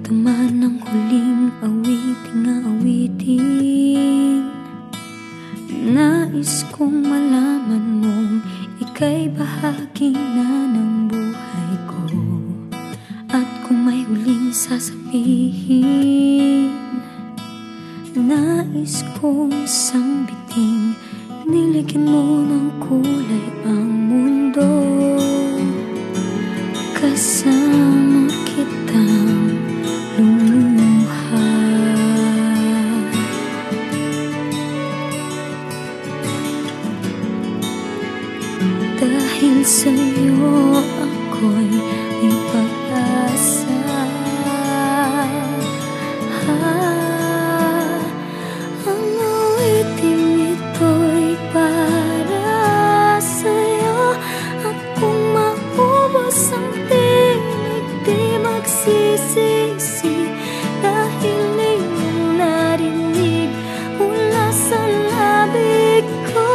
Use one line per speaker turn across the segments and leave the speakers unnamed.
Naman ang huling awiting aawitin. Nais kong malaman mong ika'y bahagi na ng buhay ko. At kung may huling sasabihin, nais kong sambiting, nilagyan mo ng kulay ang mundo. Kasama kitang lumuha. Dahil sa'yo ako'y may pag-asa. Ang awiting ito'y para sa'yo. At kung maubos ang tinig, di magsisisi. Dahil iyong narinig mula sa labig ko.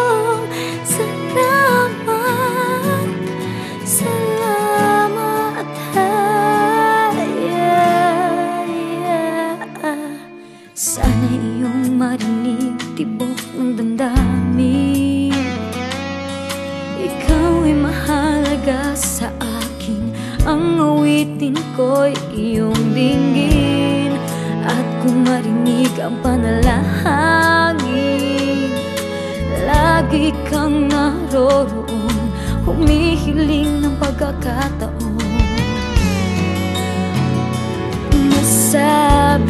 Salamat, salamat, sana iyong marinig tibok ng damdamin. Ikaw ay mahalaga sa akin, ang awitin ko'y iyong dinggin. At kung marinig ang panalangin, lagi kang naroroon, humihiling ng pagkakataon. Masabi